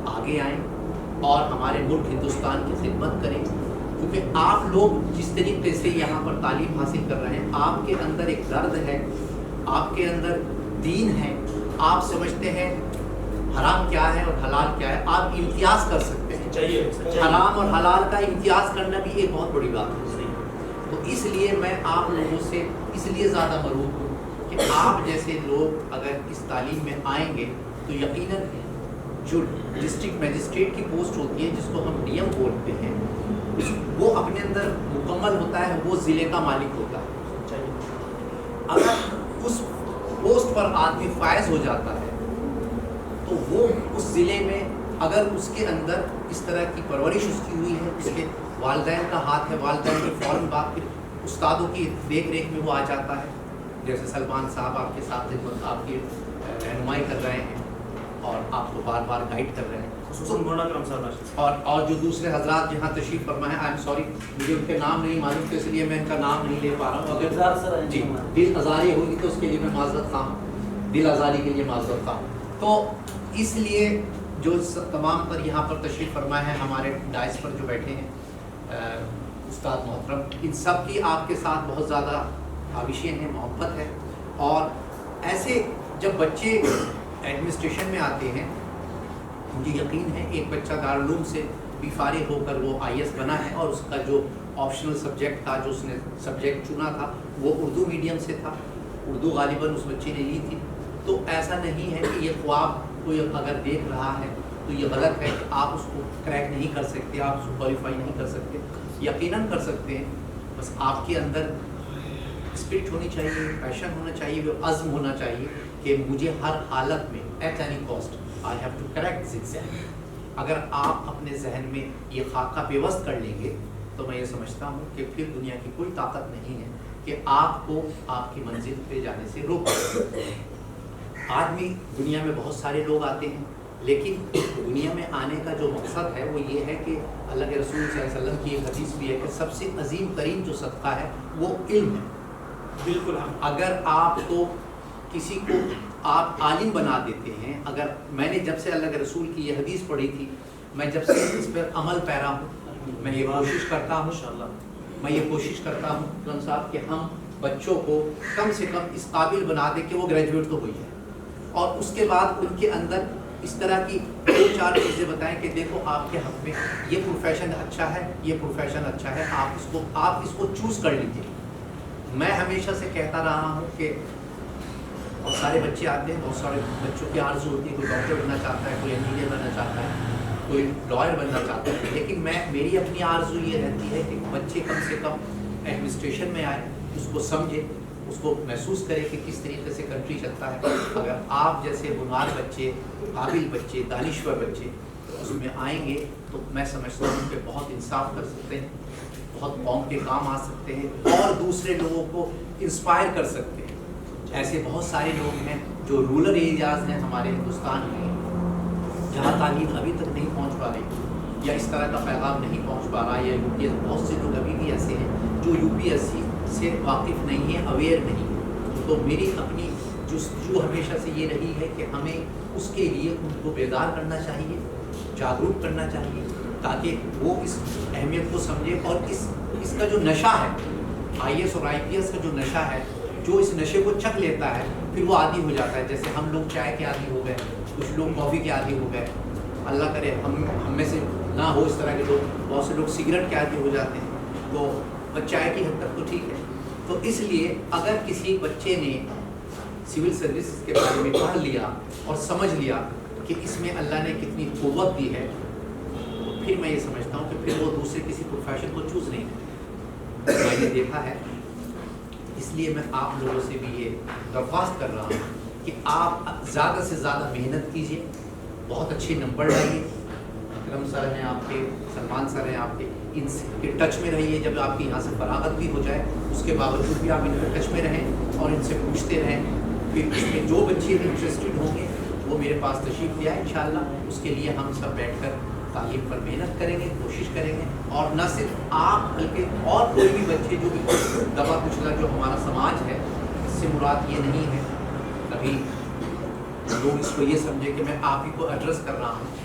آگے آئیں اور ہمارے ملک ہندوستان کی خدمت کریں، کیونکہ آپ لوگ جس طریقے سے یہاں پر تعلیم حاصل کر رہے ہیں، آپ کے اندر ایک درد ہے، آپ کے اندر دین ہے، آپ سمجھتے ہیں حرام کیا ہے اور حلال کیا ہے، آپ امتیاز کر سکتے ہیں۔ حرام اور حلال کا امتیاز کرنا بھی ایک بہت بڑی بات ہے۔ تو اس لیے میں آپ لوگوں سے اس لیے زیادہ مرغوب ہوں کہ آپ جیسے لوگ اگر اس تعلیم میں آئیں گے تو یقیناً جو ڈسٹرکٹ مجسٹریٹ کی پوسٹ ہوتی ہے، جس کو ہم ڈی ایم بولتے ہیں، وہ اپنے اندر مکمل ہوتا ہے، وہ ضلع کا مالک ہوتا ہے۔ اگر اس پوسٹ پر آدمی فائز ہو جاتا ہے تو وہ اس ضلع میں اگر اس کے اندر اس طرح کی پرورش اس کی ہوئی ہے، اس کے والدین کا ہاتھ ہے، والدین کی فوراً بات، پھر استادوں کی دیکھ ریکھ میں وہ آ جاتا ہے، جیسے سلمان صاحب آپ کے ساتھ آپ کی رہنمائی کر رہے ہیں اور آپ کو بار بار گائیڈ کر رہے ہیں، اور جو دوسرے حضرات جہاں تشریف فرما ہے، آئی ایم سوری مجھے ان کے نام نہیں معلوم تو اس لیے میں ان کا نام نہیں لے پا رہا ہوں، اگر جی دل آزاری ہوگی تو اس کے لیے میں معذرت خواہ ہوں، دل آزاری کے لیے معذرت خواہ ہوں۔ تو اس لیے جو تمام پر یہاں پر تشریف فرما ہے، ہمارے ڈائس پر جو بیٹھے ہیں استاد محترم، ان سب کی آپ کے ساتھ بہت زیادہ کاوشیں ہیں، محبت ہے، اور ایسے جب بچے ایڈمنسٹریشن میں آتے ہیں، مجھے یقین ہے ایک بچہ دارالعلوم سے بھی فارغ ہو کر وہ آئی ایس بنا ہے، اور اس کا جو آپشنل سبجیکٹ تھا، جو اس نے سبجیکٹ چنا تھا، وہ اردو میڈیم سے تھا، اردو غالباً اس بچے نے لی تھی۔ تو ایسا نہیں ہے کہ یہ خواب کوئی اگر دیکھ رہا ہے تو یہ غلط ہے کہ آپ اس کو کریک نہیں کر سکتے، آپ اس کو کوالیفائی نہیں کر سکتے، یقیناً کر سکتے ہیں، بس آپ کے اندر اسپرٹ ہونی چاہیے، پیشن ہونا چاہیے، وہ عزم ہونا چاہیے کہ مجھے ہر حالت میں at any cost I have to correct this exam. اگر آپ اپنے ذہن میں یہ خاکہ پیوست کر لیں گے تو میں یہ سمجھتا ہوں کہ پھر دنیا کی کوئی طاقت نہیں ہے کہ آپ کو آپ کی منزل پہ جانے سے روک سکے۔ آدمی دنیا میں بہت سارے لوگ آتے ہیں، لیکن دنیا میں آنے کا جو مقصد ہے وہ یہ ہے کہ اللہ کے رسول صلی اللہ علیہ وسلم کی ایک حدیث بھی ہے کہ سب سے عظیم ترین جو صدقہ ہے وہ علم ہے۔ بالکل، اگر آپ کو کسی کو آپ عالم بنا دیتے ہیں، اگر میں نے جب سے اللہ کے رسول کی یہ حدیث پڑھی تھی، میں جب سے اس پر عمل پیرا ہوں، میں یہ کوشش کرتا ہوں علم صاحب کہ ہم بچوں کو کم سے کم اس قابل بنا دیں کہ وہ گریجویٹ تو ہوئی ہے، اور اس کے بعد ان کے اندر اس طرح کی 2-4 چیزیں بتائیں کہ دیکھو آپ کے حق میں یہ پروفیشن اچھا ہے، یہ پروفیشن اچھا ہے، آپ اس کو چوز کر لیجیے۔ میں ہمیشہ سے کہتا رہا ہوں کہ بہت سارے بچے آتے ہیں، بہت سارے بچوں کی آرزو ہوتی ہے، کوئی ڈاکٹر بننا چاہتا ہے، کوئی انجینئر بننا چاہتا ہے، کوئی لائر بننا چاہتا ہے، لیکن میری اپنی آرزو یہ رہتی ہے کہ بچے کم سے کم ایڈمنسٹریشن میں آئے، اس کو سمجھے، اس کو محسوس کرے کہ کس طریقے سے کنٹری چلتا ہے۔ اگر آپ جیسے ہنار بچے، قابل بچے، دانشور بچے اس میں آئیں گے تو میں سمجھتا ہوں کہ بہت انصاف کر سکتے ہیں، بہت قوم کے کام آ سکتے ہیں، اور دوسرے لوگوں کو انسپائر کر سکتے ہیں۔ ایسے بہت سارے لوگ ہیں جو رورل ایریاز ہیں ہمارے ہندوستان میں، جہاں تعلیم ابھی تک نہیں پہنچ پا رہی، یا اس طرح کا پیغام نہیں پہنچ پا رہا، یا یو پی ایس، بہت سے لوگ ابھی بھی ایسے ہیں جو یو پی ایس سی سے واقف نہیں ہے، اویئر نہیں ہے۔ تو میری اپنی جستجو ہمیشہ سے یہ رہی ہے کہ ہمیں اس کے لیے ان کو بیدار کرنا چاہیے، جاگروک کرنا چاہیے، تاکہ وہ اس اہمیت کو سمجھے، اور اس کا جو نشہ ہے، آئی ایس اور آئی پی ایس کا جو نشہ ہے، جو اس نشے کو چکھ لیتا ہے پھر وہ عادی ہو جاتا ہے۔ جیسے ہم لوگ چائے کے عادی ہو گئے، کچھ لوگ کافی کے عادی ہو گئے، اللہ کرے ہم میں سے نہ ہو اس طرح کے لوگ، بہت سے لوگ سگریٹ کے عادی ہو جاتے ہیں، تو چائے کی حد تک تو ٹھیک ہے۔ تو اس لیے اگر کسی بچے نے سول سروس کے بارے میں پڑھ لیا اور سمجھ لیا کہ اس میں اللہ نے کتنی قوت دی ہے، تو پھر میں یہ سمجھتا ہوں کہ پھر وہ دوسرے کسی پروفیشن کو چوز نہیں کرتے۔ میں نے دیکھا ہے، اس لیے میں آپ لوگوں سے بھی یہ درخواست کر رہا ہوں کہ آپ زیادہ سے زیادہ محنت کیجیے، بہت اچھے نمبر لائیے۔ اکرم سر ہیں آپ کے، سلمان سر ہیں آپ کے، ان کے ٹچ میں رہیے۔ جب آپ کی یہاں سے فراغت بھی ہو جائے اس کے باوجود بھی آپ ان کے ٹچ میں رہیں اور ان سے پوچھتے رہیں۔ پھر اس میں جو بچے انٹرسٹڈ ہوں گے وہ میرے پاس تشریف لے آئے انشاءاللہ۔ اس کے لیے ہم سب بیٹھ کر تعلیم پر محنت کریں گے، کوشش کریں گے، اور نہ صرف آپ بلکہ اور کوئی بھی بچے جو بھی دبا کچلا جو ہمارا سماج ہے، اس سے مراد یہ نہیں ہے کبھی لوگ اس کو یہ سمجھے کہ میں آپ ہی کو ایڈریس کر رہا ہوں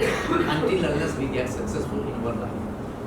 until unless we get successful in our life.